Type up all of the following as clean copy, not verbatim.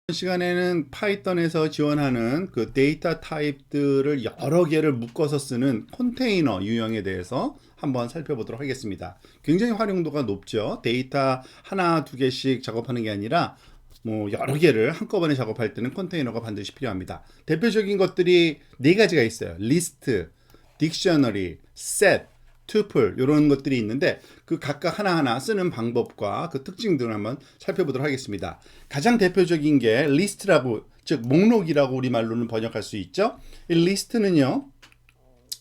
이번 시간에는 파이썬에서 지원하는 그 데이터 타입들을 여러 개를 묶어서 쓰는 컨테이너 유형에 대해서 한번 살펴보도록 하겠습니다. 굉장히 활용도가 높죠. 데이터 하나, 두 개씩 작업하는 게 아니라 뭐 여러 개를 한꺼번에 작업할 때는 컨테이너가 반드시 필요합니다. 대표적인 것들이 네 가지가 있어요. 리스트, 딕셔너리, 셋, 투플 이런 것들이 있는데 그 각각 하나하나 쓰는 방법과 그 특징 등을 한번 살펴보도록 하겠습니다. 가장 대표적인 게 리스트라고, 즉 목록이라고 우리말로는 번역할 수 있죠. 이 리스트는요,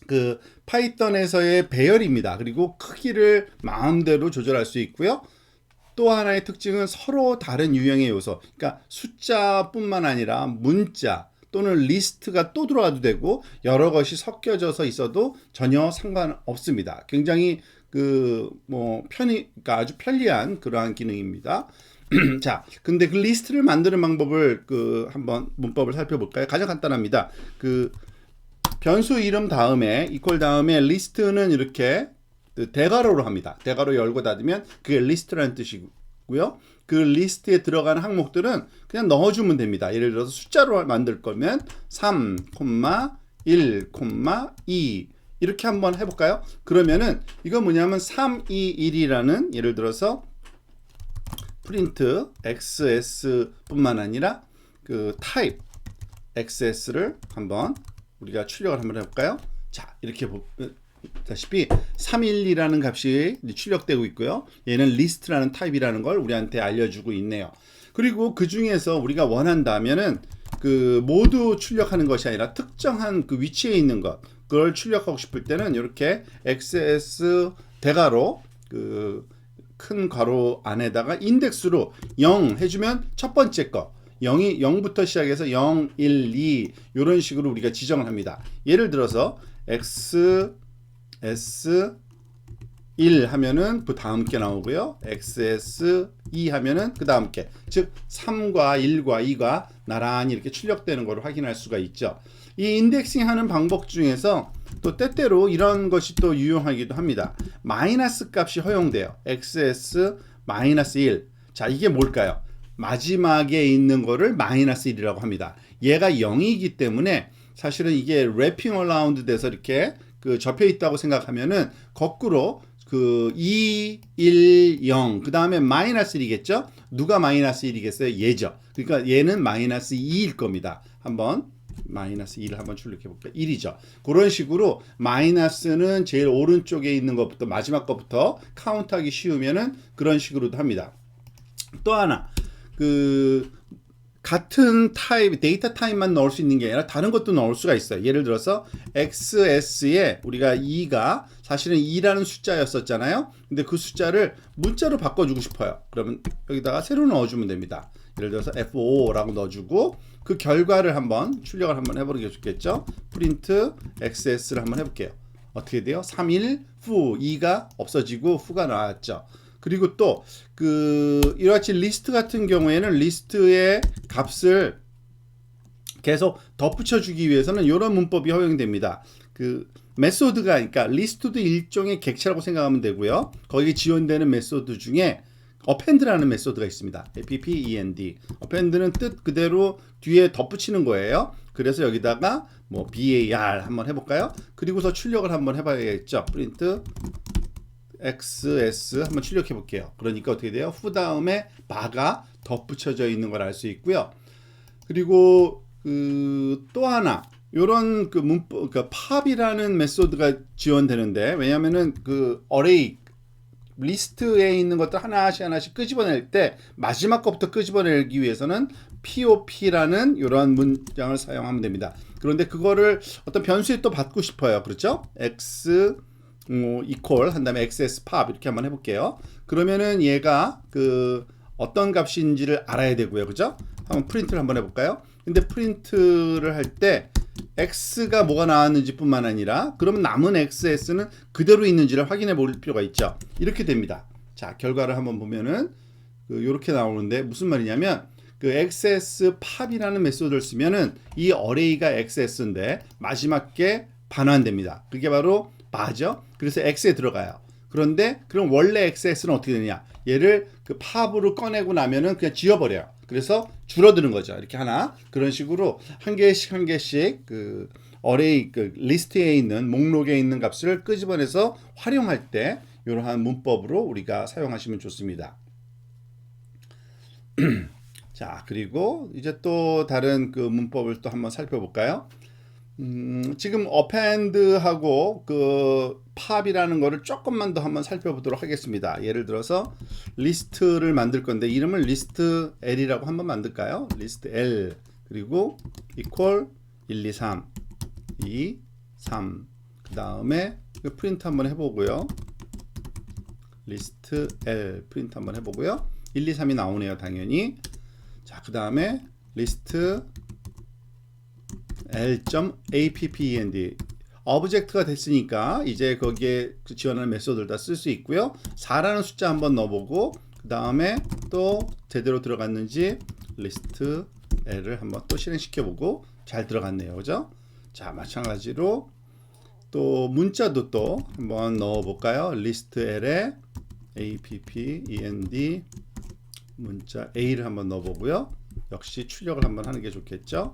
그 파이썬에서의 배열입니다. 그리고 크기를 마음대로 조절할 수 있고요. 또 하나의 특징은 서로 다른 유형의 요소, 그러니까 숫자뿐만 아니라 문자 또는 리스트가 또 들어와도 되고 여러 것이 섞여져서 있어도 전혀 상관없습니다. 굉장히 그러니까 아주 편리한 그러한 기능입니다. 자, 근데 그 리스트를 만드는 방법을 한번 문법을 살펴볼까요? 가장 간단합니다. 그 변수 이름 다음에 이퀄 다음에 리스트는 이렇게 대괄호로 합니다. 대괄호 열고 닫으면 그게 리스트라는 뜻이고요. 그 리스트에 들어가는 항목들은 그냥 넣어주면 됩니다. 예를 들어서 숫자로 만들 거면 3, 1, 2 이렇게 한번 해볼까요? 그러면은 이건 뭐냐면 3, 2, 1이라는 예를 들어서 프린트 XS 뿐만 아니라 그 타입 XS를 한번 우리가 출력을 한번 해볼까요? 자, 이렇게 보다시피 312라는 값이 출력되고 있고요. 얘는 리스트라는 타입이라는 걸 우리한테 알려주고 있네요. 그리고 그 중에서 우리가 원한다면은 그 모두 출력하는 것이 아니라 특정한 그 위치에 있는 것, 그걸 출력하고 싶을 때는 이렇게 XS 대괄호 큰 괄호 안에다가 인덱스로 0 해주면 첫 번째 거 0부터 시작해서 0, 1, 2 이런 식으로 우리가 지정을 합니다. 예를 들어서 XS1 하면은 그 다음 게 나오고요. XS2 하면은 그 다음 게, 즉 3과 1과 2가 나란히 이렇게 출력되는 것을 확인할 수가 있죠. 이 인덱싱 하는 방법 중에서 또 때때로 이런 것이 또 유용하기도 합니다. 마이너스 값이 허용돼요. XS-1. 자, 이게 뭘까요? 마지막에 있는 거를 마이너스 1이라고 합니다. 얘가 0이기 때문에 사실은 이게 래핑 어라운드 돼서 이렇게 접혀 있다고 생각하면은 거꾸로 2, 1, 0, 그 다음에 마이너스 1이겠죠? 누가 마이너스 1이겠어요? 얘죠. 그러니까 얘는 마이너스 2일 겁니다. 한번 마이너스 2를 한번 출력해 볼게요. 1이죠. 그런 식으로 마이너스는 제일 오른쪽에 있는 것부터 마지막 것부터 카운트하기 쉬우면은 그런 식으로도 합니다. 또 하나, 같은 타입, 데이터 타입만 넣을 수 있는 게 아니라 다른 것도 넣을 수가 있어요. 예를 들어서 XS에 우리가 2가 사실은 2라는 숫자였었잖아요. 근데 그 숫자를 문자로 바꿔주고 싶어요. 그러면 여기다가 새로 넣어주면 됩니다. 예를 들어서 F5라고 넣어주고 그 결과를 한번 출력을 한번 해보겠죠. 프린트 XS를 한번 해볼게요. 어떻게 돼요? 3일 후 2가 없어지고 후가 나왔죠. 그리고 또 이와 같이 리스트 같은 경우에는 리스트의 값을 계속 덧붙여 주기 위해서는 이런 문법이 허용됩니다. 메소드가, 그러니까 리스트도 일종의 객체라고 생각하면 되고요. 거기에 지원되는 메소드 중에 append라는 메소드가 있습니다. append. append는 뜻 그대로 뒤에 덧붙이는 거예요. 그래서 여기다가 뭐 var 한번 해볼까요? 그리고서 출력을 한번 해봐야겠죠. 프린트 XS 한번 출력해 볼게요. 그러니까 어떻게 돼요? 후 다음에 바가 덧붙여져 있는 걸 알 수 있고요. 그리고 또 하나, 요런 문법, 팝이라는 메소드가 지원되는데, 왜냐면은 어레이 리스트에 있는 것들 하나씩 끄집어낼 때 마지막 것부터 끄집어내기 위해서는 pop라는 이러한 문장을 사용하면 됩니다. 그런데 그거를 어떤 변수에 또 받고 싶어요. 그렇죠? x equal 한 다음에 xs pop 이렇게 한번 해볼게요. 그러면은 얘가 어떤 값인지를 알아야 되고요. 그죠? 한번 프린트를 한번 해볼까요? 근데 프린트를 할 때 x가 뭐가 나왔는지 뿐만 아니라 그러면 남은 xs는 그대로 있는지를 확인해 볼 필요가 있죠. 이렇게 됩니다. 자, 결과를 한번 보면은 이렇게 나오는데 무슨 말이냐면 xs pop이라는 메소드를 쓰면은 이 어레이가 xs인데 마지막 게 반환됩니다. 그게 바로 바죠. 그래서 x에 들어가요. 그런데 그럼 원래 xs는 어떻게 되냐? 얘를 팝으로 꺼내고 나면은 그냥 지워버려요. 그래서 줄어드는 거죠. 이렇게 하나. 그런 식으로 한 개씩 한 개씩 그 어레이 그 리스트에 있는 목록에 있는 값을 끄집어내서 활용할 때 이러한 문법으로 우리가 사용하시면 좋습니다. 자, 그리고 이제 또 다른 그 문법을 또 한번 살펴볼까요? 지금 append하고 그 pop이라는 거를 조금만 더 한번 살펴보도록 하겠습니다. 예를 들어서 리스트를 만들 건데 이름을 list L이라고 한번 만들까요? list L 그리고 equal 1, 2, 3 2, 3 그 다음에 프린트 한번 해보고요. list L 프린트 한번 해보고요. 1, 2, 3이 나오네요. 당연히. 자, 그 다음에 list L.append 오브젝트가 됐으니까 이제 거기에 지원하는 메소드를 다 쓸 수 있고요. 4라는 숫자 한번 넣어보고 그 다음에 또 제대로 들어갔는지 list L을 한번 또 실행시켜보고 잘 들어갔네요. 그죠? 자, 마찬가지로 또 문자도 또 한번 넣어볼까요? list L에 append 문자 A를 한번 넣어보고요. 역시 출력을 한번 하는 게 좋겠죠?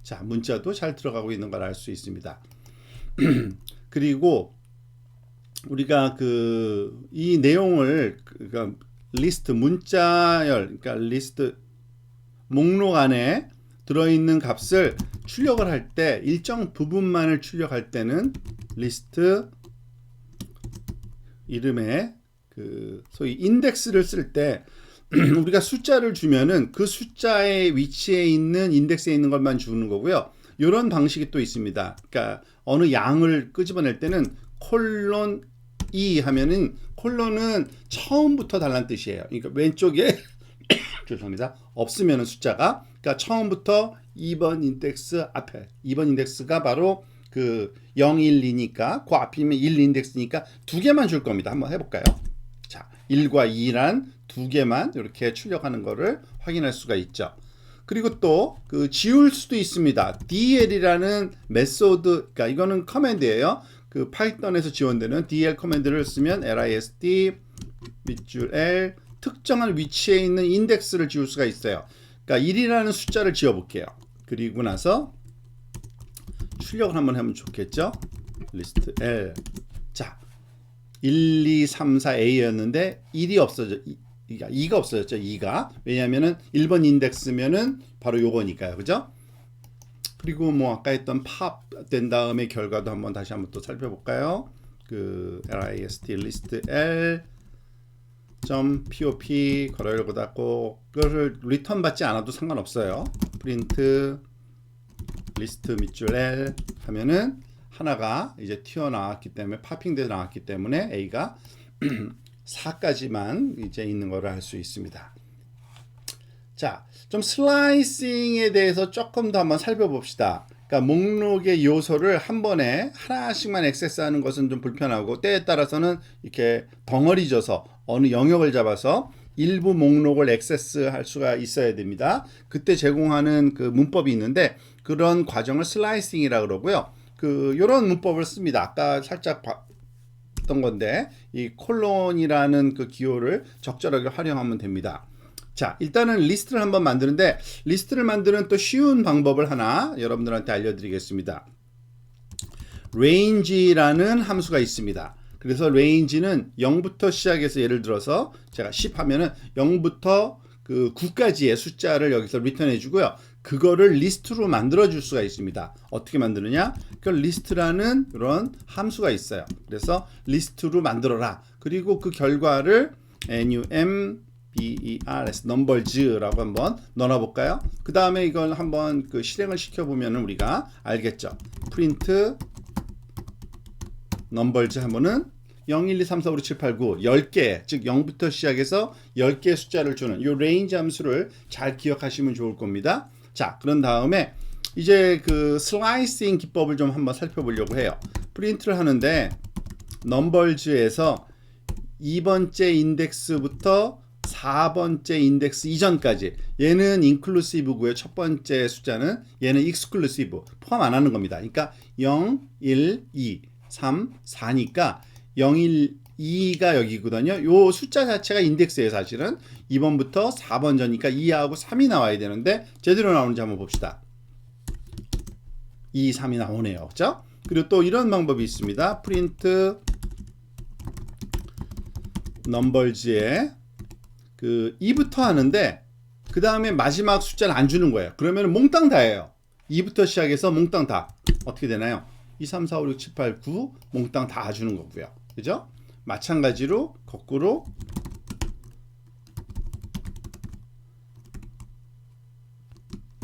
자, 문자도 잘 들어가고 있는 걸 알 수 있습니다. 그리고 우리가 이 내용을 그러니까 리스트 문자열 그러니까 리스트 목록 안에 들어있는 값을 출력을 할 때 일정 부분만을 출력할 때는 리스트 이름에 소위 인덱스를 쓸 때 우리가 숫자를 주면은 그 숫자의 위치에 있는 인덱스에 있는 것만 주는 거고요. 이런 방식이 또 있습니다. 그러니까 어느 양을 끄집어낼 때는 콜론 2 하면은 콜론은 처음부터 달라는 뜻이에요. 그러니까 왼쪽에 죄송합니다. 없으면은 숫자가 그러니까 처음부터 2번 인덱스 앞에 2번 인덱스가 바로 0, 1, 2니까 그 앞이면 1 인덱스니까 두 개만 줄 겁니다. 한번 해볼까요? 자, 1과 2란 두 개만 이렇게 출력하는 거를 확인할 수가 있죠. 그리고 또 지울 수도 있습니다. DL이라는 메소드, 그러니까 이거는 커맨드예요. 파이썬에서 지원되는 DL 커맨드를 쓰면 list 밑줄 L 특정한 위치에 있는 인덱스를 지울 수가 있어요. 그러니까 1이라는 숫자를 지워 볼게요. 그리고 나서 출력을 한번 하면 좋겠죠. list L. 자, 1, 2, 3, 4 A였는데 1이 없어져. 2가 없어졌죠. 2가. 왜냐하면은 1번 인덱스면은 바로 요거니까요. 그죠? 그리고 뭐 아까 했던 pop 된 다음에 결과도 한번 다시 한번 또 살펴볼까요? list list L .pop 괄호 열고 닫고 그거를 리턴 받지 않아도 상관없어요. print list 밑줄 L 하면은 하나가 이제 튀어나왔기 때문에 파핑돼서 나왔기 때문에 A가 4까지만 이제 있는 거를 알 수 있습니다. 자, 좀 슬라이싱에 대해서 조금 더 한번 살펴봅시다. 그러니까 목록의 요소를 한 번에 하나씩만 액세스하는 것은 좀 불편하고 때에 따라서는 이렇게 덩어리 져서 어느 영역을 잡아서 일부 목록을 액세스할 수가 있어야 됩니다. 그때 제공하는 문법이 있는데 그런 과정을 슬라이싱이라고 그러고요. 요런 문법을 씁니다. 아까 살짝 봤던 건데 이 콜론이라는 기호를 적절하게 활용하면 됩니다. 자, 일단은 리스트를 한번 만드는데 리스트를 만드는 또 쉬운 방법을 하나 여러분들한테 알려드리겠습니다. range라는 함수가 있습니다. 그래서 range는 0부터 시작해서 예를 들어서 제가 10 하면은 0부터 9까지의 숫자를 여기서 리턴해 주고요. 그거를 리스트로 만들어 줄 수가 있습니다. 어떻게 만드느냐? 그 리스트라는 이런 함수가 있어요. 그래서 리스트로 만들어라. 그리고 그 결과를 numbers numbers라고 한번 넣어 볼까요? 그 다음에 이걸 한번 실행을 시켜 보면 우리가 알겠죠. print numbers 하면은 0, 1, 2, 3, 4, 5, 6, 7, 8, 9 10개 즉 0부터 시작해서 10개의 숫자를 주는 이 range 함수를 잘 기억하시면 좋을 겁니다. 자, 그런 다음에 이제 슬라이싱 기법을 좀 한번 살펴보려고 해요. 프린트를 하는데 넘버즈에서 2번째 인덱스부터 4번째 인덱스 이전까지 얘는 인클루시브고요. 첫 번째 숫자는 얘는 익스클루시브 포함 안 하는 겁니다. 그러니까 0, 1, 2, 3, 4니까 0, 1, 2가 여기거든요. 요 숫자 자체가 인덱스예요, 사실은. 2번부터 4번 전이니까 2하고 3이 나와야 되는데 제대로 나오는지 한번 봅시다. 2, 3이 나오네요. 그죠? 그리고 또 이런 방법이 있습니다. 프린트 넘버즈에 그 2부터 하는데 그 다음에 마지막 숫자를 안 주는 거예요. 그러면 몽땅 다예요. 2부터 시작해서 몽땅 다. 어떻게 되나요? 2, 3, 4, 5, 6, 7, 8, 9 몽땅 다 주는 거고요. 그죠? 마찬가지로 거꾸로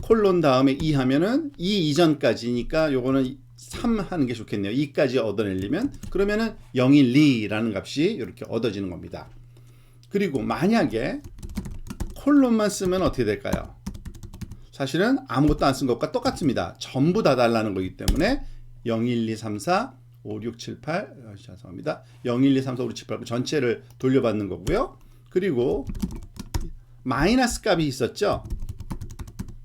콜론 다음에 2 하면은 2 이전까지니까 요거는 3 하는 게 좋겠네요. 2까지 얻어내려면 그러면은 012라는 값이 이렇게 얻어지는 겁니다. 그리고 만약에 콜론만 쓰면 어떻게 될까요? 사실은 아무것도 안 쓴 것과 똑같습니다. 전부 다 달라는 거기 때문에 0, 1, 2, 3, 4, 5, 6, 7, 8 죄송합니다. 0, 1, 2, 3, 4, 5, 6, 7, 8 전체를 돌려받는 거고요. 그리고 마이너스 값이 있었죠.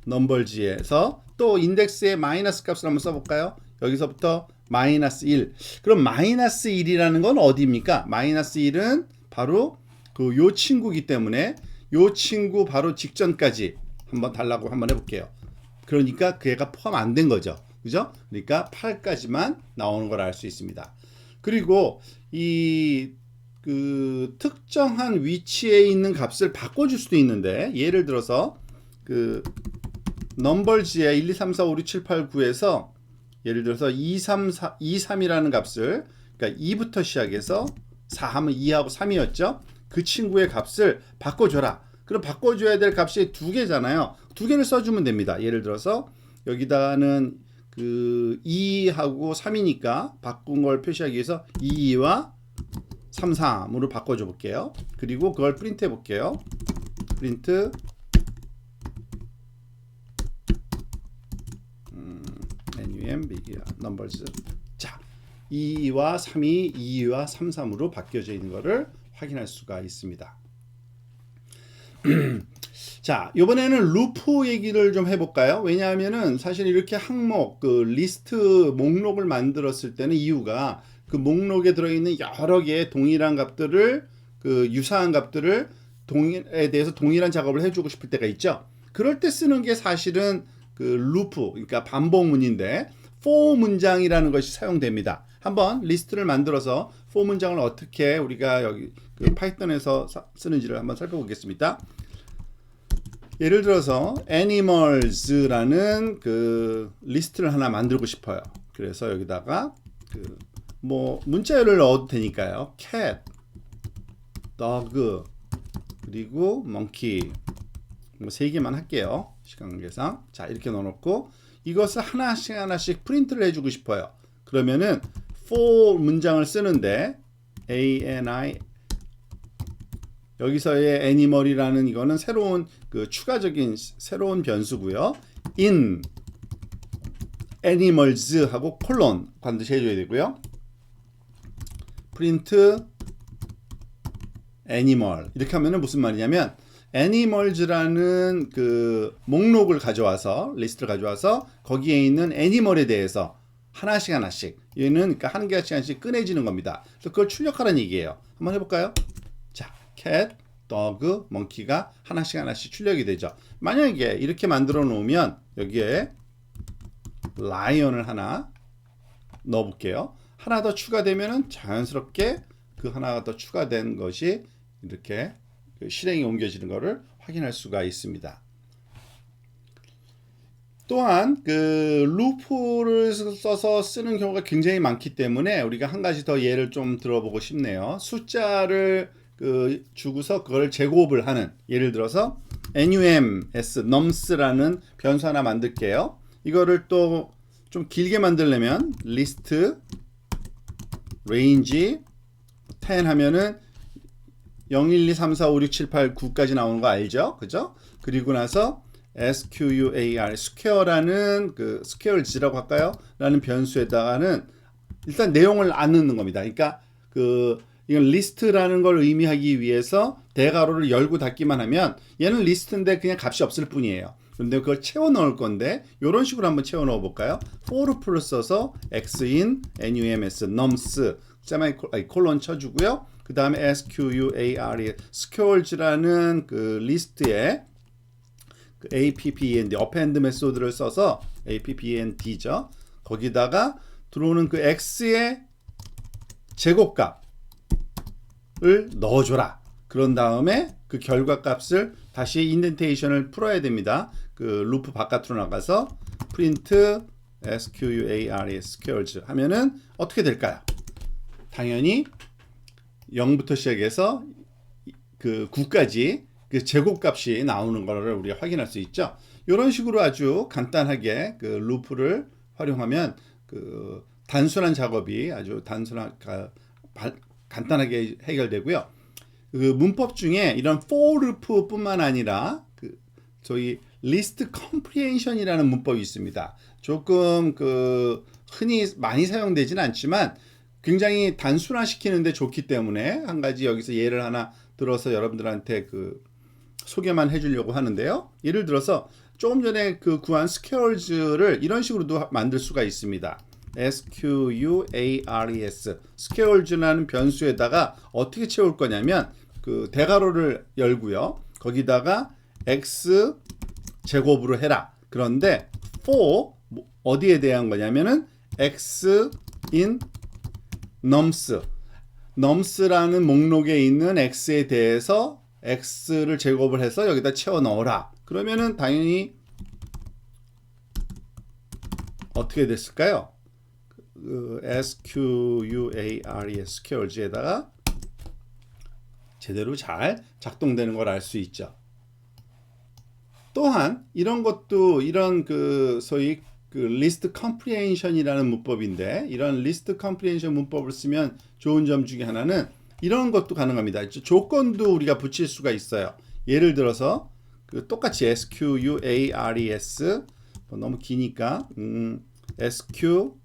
넘버즈에서 또 인덱스의 마이너스 값을 한번 써볼까요? 여기서부터 마이너스 1. 그럼 마이너스 1이라는 건 어디입니까? 마이너스 1은 바로 그 요 친구기 때문에 요 친구 바로 직전까지 한번 달라고 한번 해볼게요. 그러니까 그 애가 포함 안 된 거죠. 그죠? 그러니까 8까지만 나오는 걸 알 수 있습니다. 그리고 이 그 특정한 위치에 있는 값을 바꿔줄 수도 있는데 예를 들어서 그 넘버즈에 1, 2, 3, 4, 5, 6, 7, 8, 9에서 예를 들어서 2, 3, 4, 2, 3이라는 값을 그러니까 2부터 시작해서 4 하면 2하고 3이었죠. 그 친구의 값을 바꿔줘라. 그럼 바꿔줘야 될 값이 두 개잖아요. 두 개를 써주면 됩니다. 예를 들어서 여기다가는 그 2하고 3이니까 바꾼 걸 표시하기 위해서 2와 3, 3으로 바꿔줘 볼게요. 그리고 그걸 프린트 해 볼게요. 프린트 NUM numbers. 자, 2와 3이 2와 3, 3으로 바뀌어져 있는 것을 확인할 수가 있습니다. 자, 이번에는 루프 얘기를 좀 해볼까요? 왜냐하면은 사실 이렇게 항목, 그 리스트 목록을 만들었을 때는 이유가 그 목록에 들어있는 여러 개의 동일한 값들을 그 유사한 값들을 동일에 대해서 동일한 작업을 해주고 싶을 때가 있죠. 그럴 때 쓰는 게 사실은 그 루프, 그러니까 반복문인데 for 문장이라는 것이 사용됩니다. 한번 리스트를 만들어서 for 문장을 어떻게 우리가 여기 그 파이썬에서 쓰는지를 한번 살펴보겠습니다. 예를 들어서 animals라는 그 리스트를 하나 만들고 싶어요. 그래서 여기다가 그 뭐 문자열을 넣어도 되니까요. cat, dog, 그리고 monkey 뭐 3개만 할게요. 시간 관계상. 자, 이렇게 넣어놓고 이것을 하나씩 프린트를 해주고 싶어요. 그러면은 for 문장을 쓰는데 ani 여기서의 애니멀이라는 이거는 새로운 그 추가적인 새로운 변수고요. in animals 하고 콜론 반드시 해줘야 되고요. print animal 이렇게 하면은 무슨 말이냐면 animals라는 그 목록을 가져와서 리스트를 가져와서 거기에 있는 애니멀에 대해서 하나씩 얘는 그러니까 한 개씩 꺼내지는 겁니다. 그래서 그걸 출력하라는 얘기예요. 한번 해볼까요? 자, cat, dog, monkey가 하나씩 출력이 되죠. 만약에 이렇게 만들어 놓으면 여기에 lion을 하나 넣어 볼게요. 하나 더 추가되면은 자연스럽게 그 하나가 더 추가된 것이 이렇게 실행이 옮겨지는 것을 확인할 수가 있습니다. 또한 그 루프를 써서 쓰는 경우가 굉장히 많기 때문에 우리가 한 가지 더 예를 좀 들어보고 싶네요. 숫자를 그 주고서 그걸 제곱을 하는 예를 들어서 nums라는 변수 하나 만들게요. 이거를 또 좀 길게 만들려면 list range 10 하면은 0, 1, 2, 3, 4, 5, 6, 7, 8, 9까지 나오는 거 알죠? 그죠? 그리고 나서 square, square라는 그 squares라고 할까요? 라는 변수에다가는 일단 내용을 안 넣는 겁니다. 그러니까 그 이건 리스트라는 걸 의미하기 위해서 대괄호를 열고 닫기만 하면 얘는 리스트인데 그냥 값이 없을 뿐이에요. 그런데 그걸 채워 넣을 건데 이런 식으로 한번 채워 넣어 볼까요? for loop를 써서 x in nums nums 콜론 쳐주고요. 그 다음에 square, squares라는 그 리스트에 그 append, append 메소드를 써서 append죠. 거기다가 들어오는 그 x의 제곱값을 넣어줘라. 그런 다음에 그 결과값을 다시 인덴테이션을 풀어야 됩니다. 그 루프 바깥으로 나가서 print square squares 하면은 어떻게 될까요? 당연히 0부터 시작해서 그 9까지 그 제곱값이 나오는 거를 우리가 확인할 수 있죠. 이런 식으로 아주 간단하게 그 루프를 활용하면 그 단순한 작업이 아주 간단하게 해결되고요. 그 문법 중에 이런 for loop뿐만 아니라 그 저희 list comprehension이라는 문법이 있습니다. 조금 그 흔히 많이 사용되지는 않지만 굉장히 단순화시키는데 좋기 때문에 한 가지 여기서 예를 하나 들어서 여러분들한테 그 소개만 해주려고 하는데요. 예를 들어서 조금 전에 그 구한 squares를 이런 식으로도 만들 수가 있습니다. squares, squares라는 변수에다가 어떻게 채울 거냐면 그 대괄호를 열고요. 거기다가 x 제곱으로 해라. 그런데 for 어디에 대한 거냐면은 x in nums라는 목록에 있는 x에 대해서 x를 제곱을 해서 여기다 채워 넣어라. 그러면은 당연히 어떻게 됐을까요? 그 squares, squares에다가 제대로 잘 작동되는 걸 알 수 있죠. 또한 이런 것도 이런 그 소위 그 리스트 컴프리헨션이라는 문법인데 이런 리스트 컴프리헨션 문법을 쓰면 좋은 점 중에 하나는 이런 것도 가능합니다. 조건도 우리가 붙일 수가 있어요. 예를 들어서 그 똑같이 squares 너무 기니까 sqeven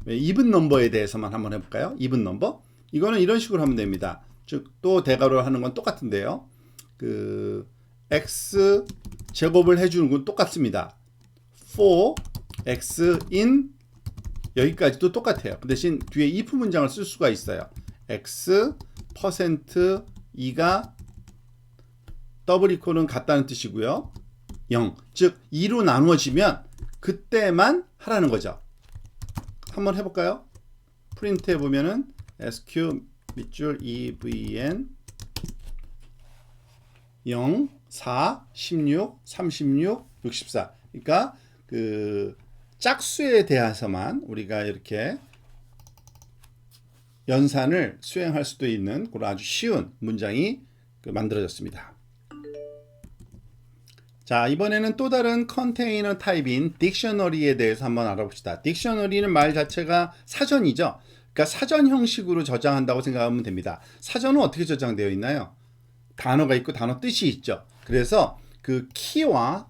even 넘버에 대해서만 한번 해볼까요? even 넘버 이거는 이런 식으로 하면 됩니다. 즉 또 대괄호 하는 건 똑같은데요. 그 x 제곱을 해주는 건 똑같습니다. for x in 여기까지도 똑같아요. 그 대신 뒤에 if 문장을 쓸 수가 있어요. x %2가 더블 이퀄은 같다는 뜻이고요. 0, 즉 2로 나누어지면 그때만 하라는 거죠. 한번 해볼까요? 프린트 해보면은 sq 밑줄 even 0, 4, 16, 36, 64. 그러니까 그 짝수에 대해서만 우리가 이렇게 연산을 수행할 수도 있는 그런 아주 쉬운 문장이 만들어졌습니다. 자, 이번에는 또 다른 컨테이너 타입인 딕셔너리에 대해서 한번 알아봅시다. 딕셔너리는 말 자체가 사전이죠. 그러니까 사전 형식으로 저장한다고 생각하면 됩니다. 사전은 어떻게 저장되어 있나요? 단어가 있고 단어 뜻이 있죠. 그래서 그 키와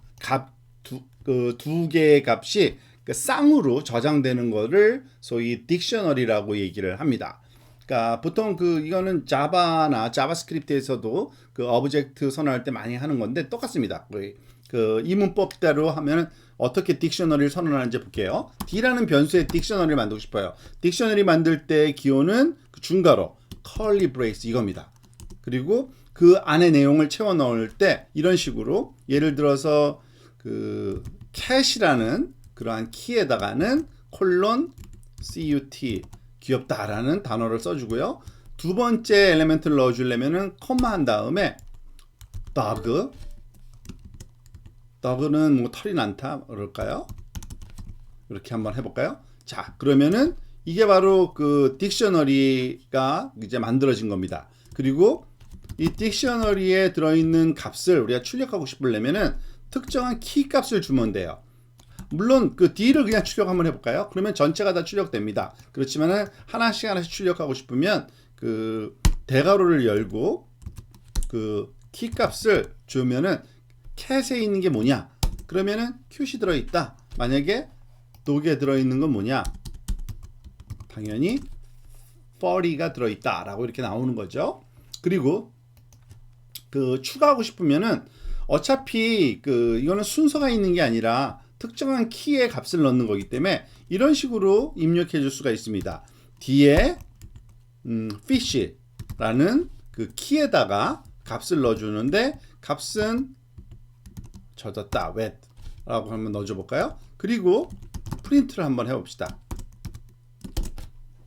두 개의 값이 그 쌍으로 저장되는 거를 소위 딕셔너리라고 얘기를 합니다. 그러니까 보통 이거는 자바나 자바스크립트에서도 그 오브젝트 선언할 때 많이 하는 건데 똑같습니다. 이 문법대로 하면 어떻게 딕셔너리를 선언하는지 볼게요. D라는 변수에 딕셔너리를 만들고 싶어요. 딕셔너리 만들 때 기호는 그 중괄호 curly brace 이겁니다. 그리고 그 안에 내용을 채워 넣을 때 이런 식으로 예를 들어서 그 cat이라는 그러한 키에다가는 콜론 cut 귀엽다라는 단어를 써주고요. 두 번째 엘리멘트를 넣어주려면은 콤마 한 다음에 dog는 뭐 털이 많다 그럴까요? 이렇게 한번 해볼까요? 자, 그러면은 이게 바로 그 딕셔너리가 이제 만들어진 겁니다. 그리고 이 딕셔너리에 들어있는 값을 우리가 출력하고 싶으려면은 특정한 키 값을 주면 돼요. 물론 그 D를 그냥 출력 한번 해볼까요? 그러면 전체가 다 출력됩니다. 그렇지만은 하나씩 출력하고 싶으면 그 대괄호를 열고 그 키 값을 주면은 cat에 있는 게 뭐냐? 그러면은 큐시 들어있다. 만약에 독에 들어있는 건 뭐냐? 당연히 40가 들어있다 라고 이렇게 나오는 거죠. 그리고 그 추가하고 싶으면은 어차피 이거는 순서가 있는 게 아니라 특정한 키의 값을 넣는 거기 때문에 이런 식으로 입력해 줄 수가 있습니다. D에 fish라는 그 키에다가 값을 넣어주는데 값은 젖었다, wet 라고 한번 넣어줘 볼까요? 그리고 프린트를 한번 해봅시다.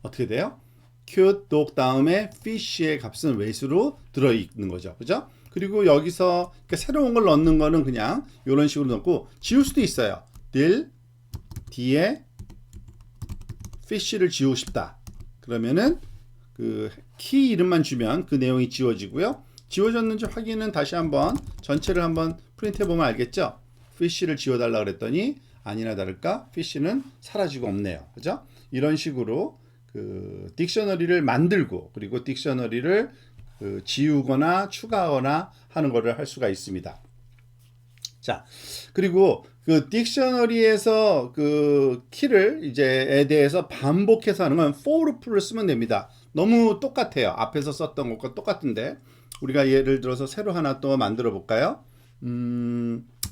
어떻게 돼요? cute dog 다음에 fish의 값은 wet으로 들어있는 거죠. 그죠? 그리고 여기서 그러니까 새로운 걸 넣는 거는 그냥 이런 식으로 넣고 지울 수도 있어요. 뒤에 fish를 지우고 싶다. 그러면은 그 키 이름만 주면 그 내용이 지워지고요. 지워졌는지 확인은 다시 한번 전체를 한번 프린트해 보면 알겠죠? fish를 지워달라 그랬더니 아니나 다를까 fish는 사라지고 없네요. 그죠? 이런 식으로 그 딕셔너리를 만들고 그리고 딕셔너리를 지우거나 추가하거나 하는 것을 할 수가 있습니다. 자, 그리고 그 딕셔너리에서 그 키를 이제에 대해서 반복해서 하는 건 for loop를 쓰면 됩니다. 너무 똑같아요. 앞에서 썼던 것과 똑같은데 우리가 예를 들어서 새로 하나 또 만들어 볼까요?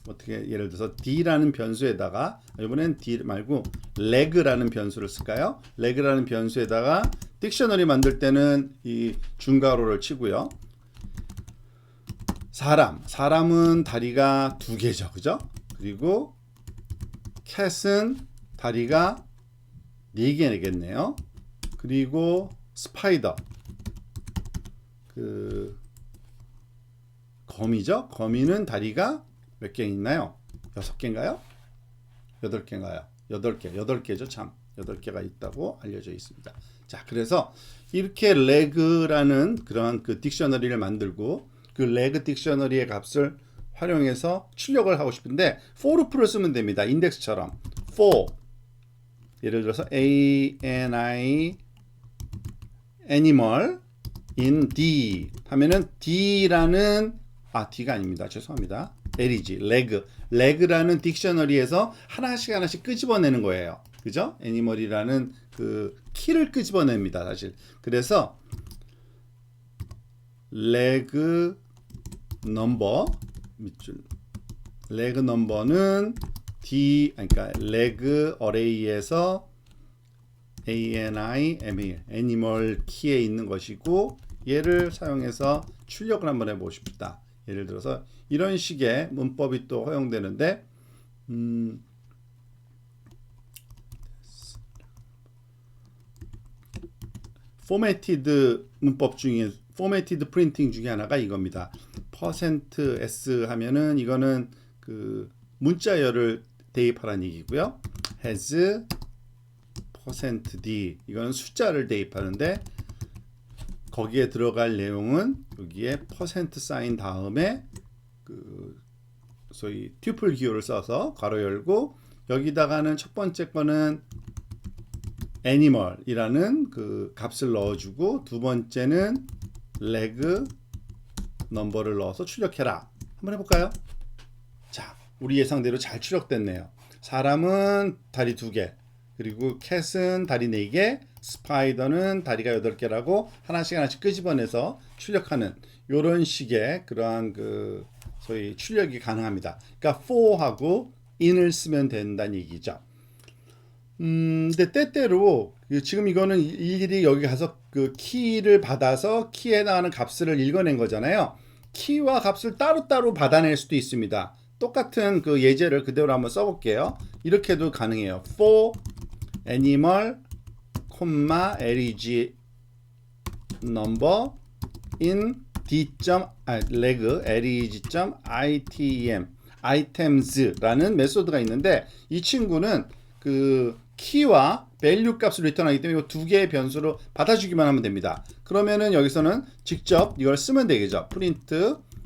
어떻게 예를 들어서 d라는 변수에다가 이번엔 d 말고 leg라는 변수를 쓸까요? leg라는 변수에다가 딕셔너리 만들 때는 이 중괄호를 치고요. 사람은 다리가 2개죠. 그죠? 그리고 cat은 다리가 4개겠네요. 그리고 스파이더 그 거미죠? 거미는 다리가 몇 개 있나요? 6개인가요? 8개인가요? 8개죠. 참. 8개가 있다고 알려져 있습니다. 자, 그래서 이렇게 leg라는 그런 그 딕셔너리를 만들고 그 leg 딕셔너리의 값을 활용해서 출력을 하고 싶은데 for loop를 쓰면 됩니다. 인덱스처럼 for 예를 들어서 ani animal in D 하면은 D라는 D가 아닙니다. 죄송합니다. L이지. leg라는 딕셔너리에서 하나씩 끄집어내는 거예요. 그죠? animal이라는 그 키를 끄집어냅니다. 사실. 그래서 leg number 밑줄 leg number는 그러니까 leg array에서 animal 키에 있는 것이고 얘를 사용해서 출력을 한번 해보고 싶다. 예를 들어서 이런 식의 문법이 또 허용되는데 포매티드 문법 중에 포매티드 프린팅 중에 하나가 이겁니다. %s 하면은 이거는 그 문자열을 대입하라는 얘기고요. has %d 이건 숫자를 대입하는데 거기에 들어갈 내용은 여기에 %사인 다음에 그 소위 튜플 기호를 써서 괄호 열고 여기다가는 첫 번째 거는 animal이라는 그 값을 넣어주고 두 번째는 leg 넘버를 넣어서 출력해라. 한번 해볼까요? 자, 우리 예상대로 잘 출력됐네요. 사람은 다리 2개, 그리고 cat은 다리 4개, 스파이더는 다리가 8개라고 하나씩 끄집어내서 출력하는 이런 식의 그러한 그 소위 출력이 가능합니다. 그러니까 for하고 in을 쓰면 된다는 얘기죠. 근데 때때로 지금 이거는 일일이 여기 가서 그 키를 받아서 키에 해당하는 값을 읽어낸 거잖아요. 키와 값을 따로따로 받아낼 수도 있습니다. 똑같은 그 예제를 그대로 한번 써볼게요. 이렇게도 가능해요. for animal, leg number in leg items.items.items 라는 메소드가 있는데 이 친구는 그 키와 value 값을 리턴하기 때문에 이 2개의 변수로 받아주기만 하면 됩니다. 그러면은 여기서는 직접 이걸 쓰면 되겠죠. print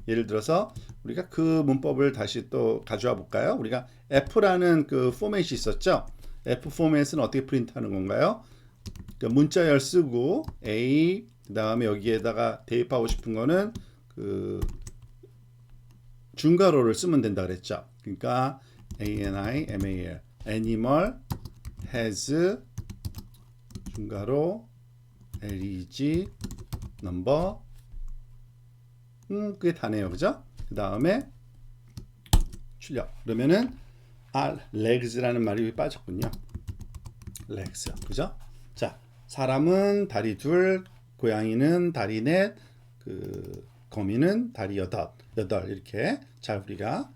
예를 들어서 우리가 그 문법을 다시 또 가져와 볼까요? 우리가 F라는 그 포맷이 있었죠. F 포맷은 어떻게 프린트하는 건가요? 그러니까 문자열 쓰고 A 그 다음에 여기에다가 대입하고 싶은 거는 그 중괄호를 쓰면 된다 그랬죠. 그러니까 animal animal has 중괄호 leg number 그게 다네요. 그죠? 그 다음에 출력. 그러면은 legs라는 말이 빠졌군요. legs. 그죠? 자, 사람은 다리 2, 고양이는 다리 넷, 거미는 다리 여덟 이렇게 잘 우리가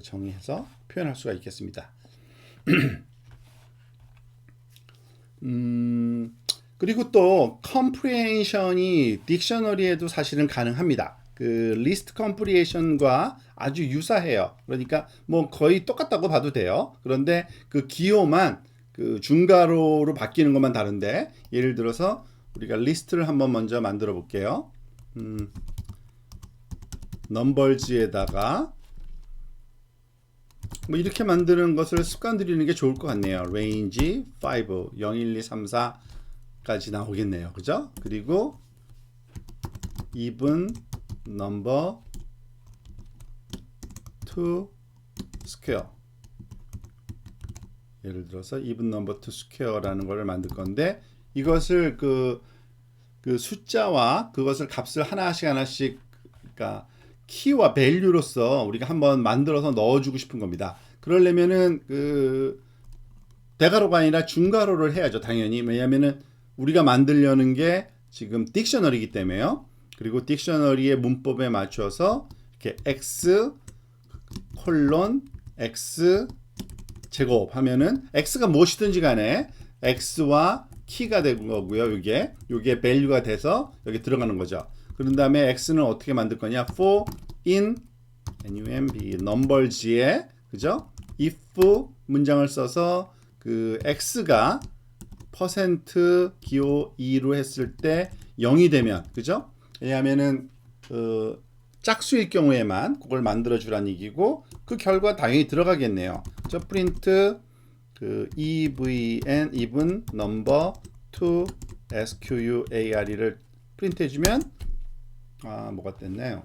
정의해서 표현할 수가 있겠습니다. 그리고 또 comprehension이 딕셔너리에도 사실은 가능합니다. 리스트 컴프리에이션과 아주 유사해요. 그러니까 뭐 거의 똑같다고 봐도 돼요. 그런데 기호만 중괄호로 바뀌는 것만 다른데, 예를 들어서 우리가 리스트를 한번 먼저 만들어 볼게요. 넘버즈에다가 뭐 이렇게 만드는 것을 습관 들이는 게 좋을 것 같네요. range 5 0 1 2 3 4까지 나오겠네요. 그죠? 그리고 even number to square, 예를 들어서 even number to square라는 것을 만들 건데, 이것을 그 숫자와 그것을 값을 하나씩 그러니까 키와 밸류로서 우리가 한번 만들어서 넣어주고 싶은 겁니다. 그러려면은 대괄호가 아니라 중괄호를 해야죠, 당연히. 왜냐하면은 우리가 만들려는 게 지금 딕셔너리이기 때문에요. 그리고 딕셔너리의 문법에 맞춰서 이렇게 x 콜론 x 제곱 하면은 x가 무엇이든지 간에 x와 키가 되는 거고요. 요게 밸류가 돼서 여기 들어가는 거죠. 그런 다음에 x는 어떻게 만들 거냐? for in numbers에, 그죠? if 문장을 써서 x가 %기호 2로 했을 때 0이 되면, 그죠? 왜냐하면은 짝수일 경우에만 그걸 만들어 주라는 얘기고, 그 결과 당연히 들어가겠네요. 저 프린트 even number to square를 프린트 해주면 뭐가 됐나요?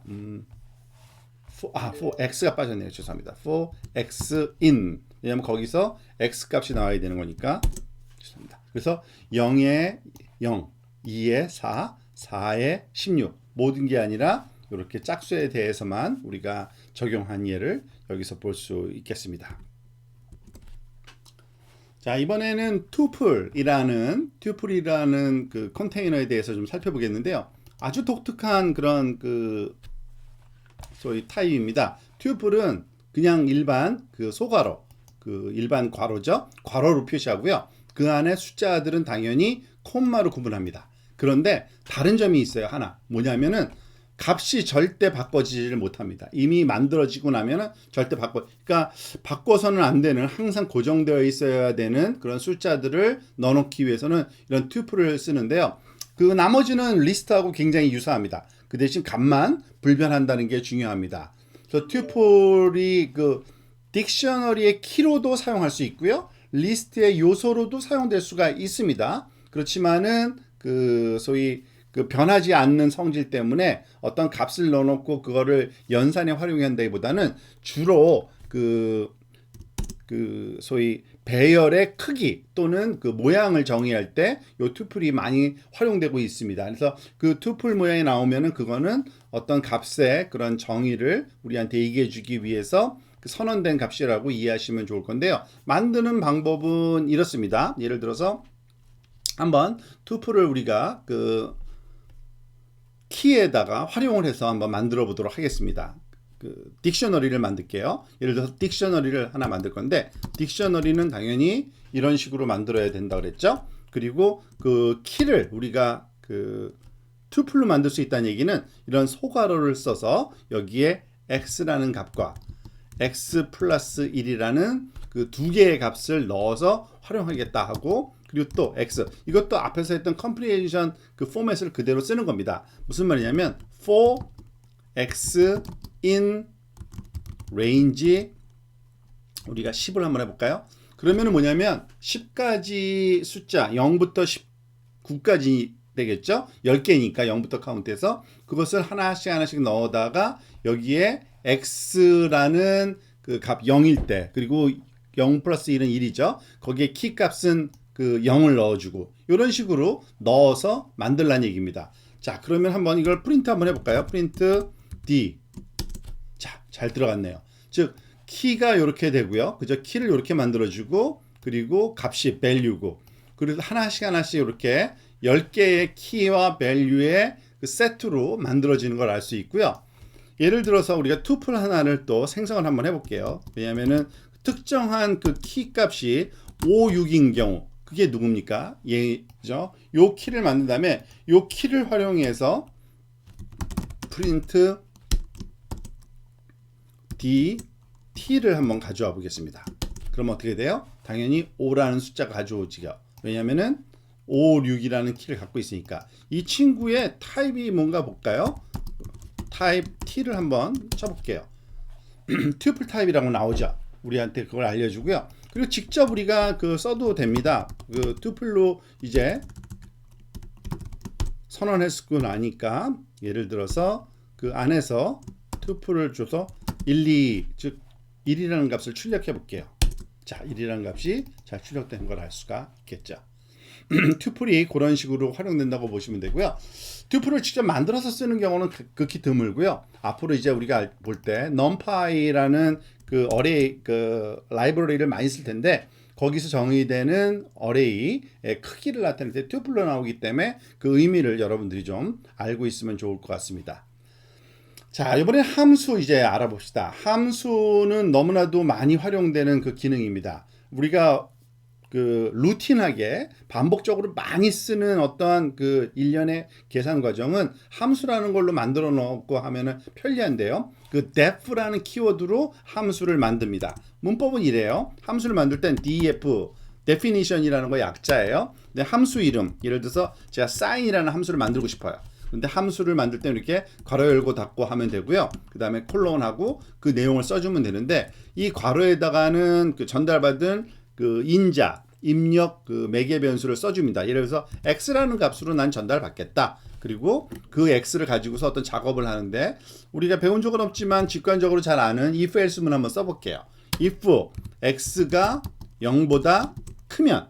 for x가 빠졌네요. 죄송합니다. for x in, 왜냐면 거기서 x 값이 나와야 되는 거니까. 죄송합니다. 그래서 0에 0, 2에 4, 4에 16, 모든 게 아니라 이렇게 짝수에 대해서만 우리가 적용한 예를 여기서 볼 수 있겠습니다. 자, 이번에는 tuple 그 컨테이너에 대해서 좀 살펴보겠는데요. 아주 독특한 그런 소위 타입입니다. tuple은 그냥 일반 소괄호, 일반 괄호죠. 괄호로 표시하고요. 그 안에 숫자들은 당연히 콤마로 구분합니다. 그런데 다른 점이 있어요. 하나. 뭐냐면은 값이 절대 바꿔지지를 못합니다. 이미 만들어지고 나면은 절대 그러니까 바꿔서는 안 되는, 항상 고정되어 있어야 되는 그런 숫자들을 넣어놓기 위해서는 이런 튜플을 쓰는데요. 나머지는 리스트하고 굉장히 유사합니다. 그 대신 값만 불변한다는 게 중요합니다. 그래서 튜플이 딕셔너리의 키로도 사용할 수 있고요. 리스트의 요소로도 사용될 수가 있습니다. 그렇지만은 소위 변하지 않는 성질 때문에 어떤 값을 넣어놓고 그거를 연산에 활용한다기보다는 주로 소위 배열의 크기 또는 모양을 정의할 때 요 투플이 많이 활용되고 있습니다. 그래서 투플 모양이 나오면은 그거는 어떤 값의 그런 정의를 우리한테 얘기해 주기 위해서 선언된 값이라고 이해하시면 좋을 건데요. 만드는 방법은 이렇습니다. 예를 들어서 한번 투플을 우리가 키에다가 활용을 해서 한번 만들어 보도록 하겠습니다. 딕셔너리를 만들게요. 예를 들어서 딕셔너리를 하나 만들 건데, 딕셔너리는 당연히 이런 식으로 만들어야 된다 그랬죠. 그리고 키를 우리가 투플로 만들 수 있다는 얘기는 이런 소괄호를 써서 여기에 x라는 값과 x 플러스 1이라는 두 개의 값을 넣어서 활용하겠다 하고, 그리고 또 x, 이것도 앞에서 했던 컴프리헨션 포맷을 그대로 쓰는 겁니다. 무슨 말이냐면 for x in range, 우리가 10을 한번 해볼까요? 그러면은 뭐냐면 10까지 숫자 0부터 19까지 되겠죠? 10개니까 0부터 카운트해서 그것을 하나씩 넣어다가 여기에 x라는 값 0일 때, 그리고 0 플러스 1은 1이죠. 거기에 키 값은 0을 넣어주고, 이런 식으로 넣어서 만들라는 얘기입니다. 자, 그러면 한번 이걸 프린트 한번 해볼까요? 프린트 D. 자, 잘 들어갔네요. 즉 키가 이렇게 되고요. 그죠? 키를 이렇게 만들어주고, 그리고 값이 value고, 그리고 하나씩 이렇게 10개의 키와 밸류의 그 세트로 만들어지는 걸 알 수 있고요. 예를 들어서 우리가 투플 하나를 또 생성을 한번 해볼게요. 왜냐하면은 특정한 그 키 값이 5, 6인 경우 그게 누굽니까? 얘죠. 요 키를 만든 다음에 요 키를 활용해서 프린트 t를 한번 가져와 보겠습니다. 그럼 어떻게 돼요? 당연히 5라는 숫자가 가져오지요. 왜냐면은 5, 6이라는 키를 갖고 있으니까. 이 친구의 타입이 뭔가 볼까요? 타입 t를 한번 쳐볼게요. 튜플 타입이라고 나오죠. 우리한테 그걸 알려주고요. 그리고 직접 우리가 그 써도 됩니다. 그 튜플로 이제 선언했고 나니까 예를 들어서 그 안에서 튜플을 줘서 1, 2, 즉 1이라는 값을 출력해 볼게요. 자, 1이라는 값이 잘 출력된 걸 알 수가 있겠죠. 튜플이 그런 식으로 활용된다고 보시면 되고요. 튜플을 직접 만들어서 쓰는 경우는 극히 드물고요. 앞으로 이제 우리가 볼 때 numpy라는 그 어레이 그 라이브러리를 많이 쓸 텐데 거기서 정의되는 어레이의 크기를 나타낼 때 튜플로 나오기 때문에 그 의미를 여러분들이 좀 알고 있으면 좋을 것 같습니다. 자, 이번에 함수 이제 알아봅시다. 함수는 너무나도 많이 활용되는 그 기능입니다. 우리가 그 루틴하게 반복적으로 많이 쓰는 어떠한 그 일련의 계산 과정은 함수라는 걸로 만들어 놓고 하면은 편리한데요. 그 def라는 키워드로 함수를 만듭니다. 문법은 이래요. 함수를 만들 땐 def, definition이라는 거 약자예요. 근데 함수 이름, 예를 들어서 제가 sign이라는 함수를 만들고 싶어요. 근데 함수를 만들 때 이렇게 괄호 열고 닫고 하면 되고요. 그 다음에 콜론하고 그 내용을 써주면 되는데 이 괄호에다가는 그 전달받은 그 인자, 입력 그 매개 변수를 써줍니다. 예를 들어서 x라는 값으로 난 전달받겠다. 그리고 그 x를 가지고서 어떤 작업을 하는데 우리가 배운 적은 없지만 직관적으로 잘 아는 if else문 한번 써볼게요. if x가 0보다 크면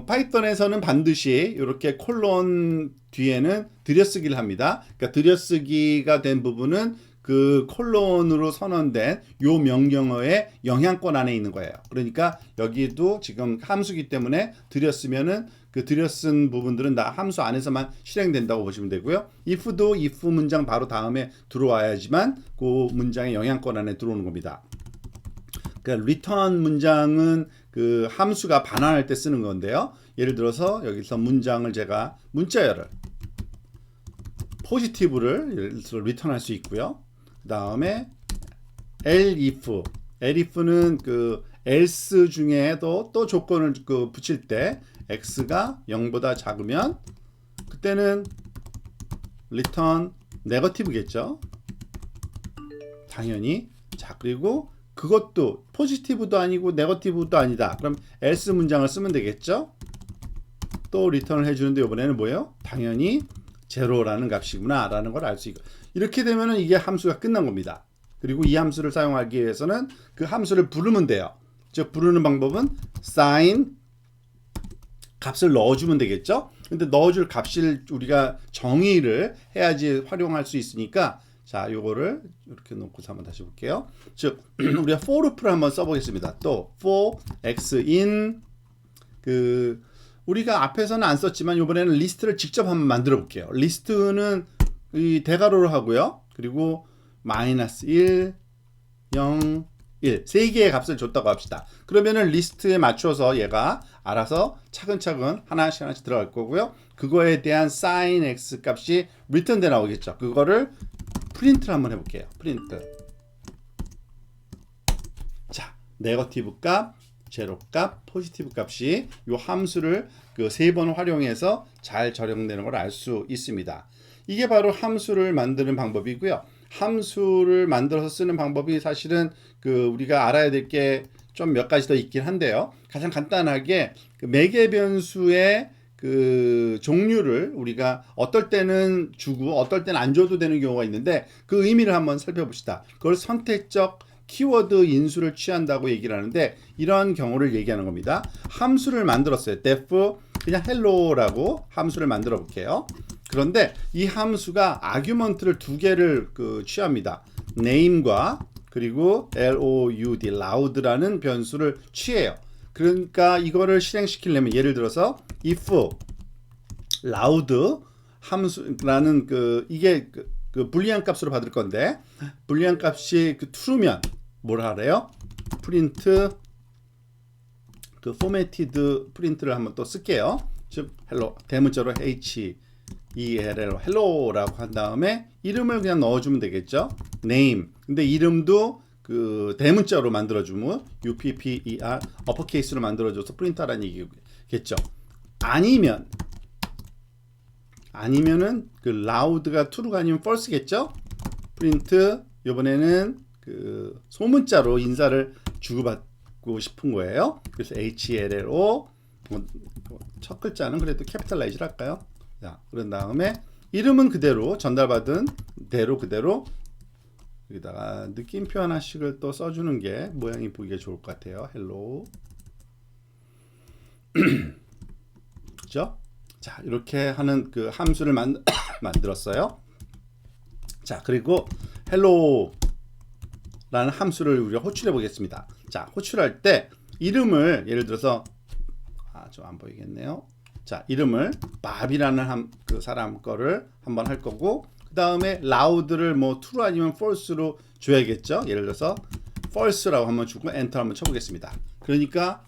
파이썬에서는 반드시 이렇게 콜론 뒤에는 들여쓰기를 합니다. 그러니까 들여쓰기가 된 부분은 그 콜론으로 선언된 요 명령어의 영향권 안에 있는 거예요. 그러니까 여기도 지금 함수기 때문에 들여쓰면은 그 들여쓴 부분들은 다 함수 안에서만 실행된다고 보시면 되고요. if도 if 문장 바로 다음에 들어와야지만 그 문장의 영향권 안에 들어오는 겁니다. 그러니까 return 문장은 그 함수가 반환할 때 쓰는 건데요. 예를 들어서 여기서 문장을 제가 문자열을 포지티브를 예를 들어서 리턴할 수 있고요. 그 다음에 elif는 그 else 중에도 또 조건을 그 붙일 때 x가 0보다 작으면 그때는 return negative겠죠. 당연히. 자, 그리고 그것도 포지티브도 아니고 네거티브도 아니다. 그럼 else 문장을 쓰면 되겠죠. 또 리턴을 해주는데 이번에는 뭐예요? 당연히 제로라는 값이구나 라는 걸 알 수 있고 이렇게 되면은 이게 함수가 끝난 겁니다. 그리고 이 함수를 사용하기 위해서는 그 함수를 부르면 돼요. 즉 부르는 방법은 sign 값을 넣어주면 되겠죠. 근데 넣어줄 값을 우리가 정의를 해야지 활용할 수 있으니까 자, 요거를 이렇게 놓고서 한번 다시 볼게요. 즉 우리가 for loop를 한번 써보겠습니다. 또 for x in 그 우리가 앞에서는 안 썼지만 이번에는 리스트를 직접 한번 만들어 볼게요. 리스트는 이 대괄호로 하고요. 그리고 -1, 0, 1 세 개의 값을 줬다고 합시다. 그러면은 리스트에 맞춰서 얘가 알아서 차근차근 하나씩 들어갈 거고요. 그거에 대한 sin x 값이 return돼 나오겠죠. 그거를 프린트를 한번 해볼게요. 프린트. 자, 네거티브 값, 제로 값, 포지티브 값이 이 함수를 그 세 번 활용해서 잘 적용되는 걸 알 수 있습니다. 이게 바로 함수를 만드는 방법이고요. 함수를 만들어서 쓰는 방법이 사실은 그 우리가 알아야 될 게 좀 몇 가지 더 있긴 한데요. 가장 간단하게 그 매개 변수의 그 종류를 우리가 어떨 때는 주고 어떨 때는 안 줘도 되는 경우가 있는데 그 의미를 한번 살펴봅시다. 그걸 선택적 키워드 인수를 취한다고 얘기를 하는데 이런 경우를 얘기하는 겁니다. 함수를 만들었어요. def 그냥 hello라고 함수를 만들어 볼게요. 그런데 이 함수가 아규먼트를 두 개를 그 취합니다. name과 그리고 loud loud라는 변수를 취해요. 그러니까 이거를 실행시키려면 예를 들어서 if loud 함수라는 이게 불리한 값으로 받을 건데 불리한 값이 true면 뭐라 하래요? 프린트 formatted 프린트를 한번 또 쓸게요. 즉 hello 대문자로 HELL hello라고 한 다음에 이름을 그냥 넣어주면 되겠죠. name. 근데 이름도 대문자로 만들어주면 UPPER 어퍼케이스로 만들어줘서 프린트하라는 얘기겠죠. 아니면은 loud가 true가 아니면 false겠죠. 프린트 이번에는 소문자로 인사를 주고받고 싶은 거예요. 그래서 HELLO 첫 글자는 그래도 캐피탈라이즈를 할까요? 자, 그런 다음에 이름은 그대로 전달받은 대로 그대로 여기다가 느낌표 하나씩을 또 써주는 게 모양이 보기가 좋을 것 같아요. 헬로. 그죠? 자, 이렇게 하는 함수를 만들었어요. 자, 그리고 헬로라는 함수를 우리가 호출해 보겠습니다. 자, 호출할 때 이름을 예를 들어서 좀 안 보이겠네요. 자, 이름을 밥이라는 사람 거를 한번 할 거고 그 다음에 loud를 뭐 true 아니면 false로 줘야겠죠. 예를 들어서 false라고 한번 주고 엔터 한번 쳐보겠습니다. 그러니까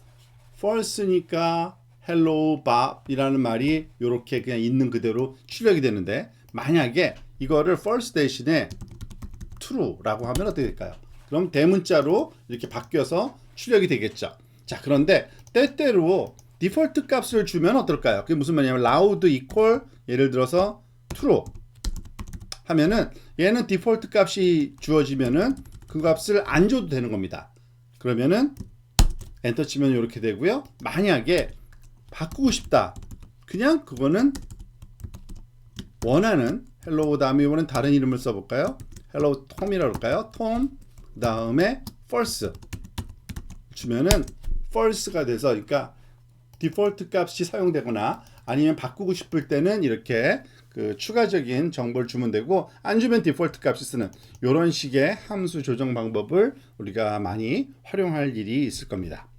false니까 hello Bob이라는 말이 이렇게 그냥 있는 그대로 출력이 되는데 만약에 이거를 false 대신에 true라고 하면 어떻게 될까요? 그럼 대문자로 이렇게 바뀌어서 출력이 되겠죠. 자, 그런데 때때로 디폴트 값을 주면 어떨까요? 그게 무슨 말이냐면 loud equal 예를 들어서 true 하면은 얘는 디폴트 값이 주어지면은 그 값을 안 줘도 되는 겁니다. 그러면은 엔터 치면 이렇게 되고요. 만약에 바꾸고 싶다. 그냥 그거는 원하는 hello 다음에 이번엔 다른 이름을 써볼까요? hello Tom이라고 할까요? Tom 다음에 false 주면은 false가 돼서 그러니까 디폴트 값이 사용되거나 아니면 바꾸고 싶을 때는 이렇게 추가적인 정보를 주면 되고 안 주면 디폴트 값이 쓰는 이런 식의 함수 조정 방법을 우리가 많이 활용할 일이 있을 겁니다.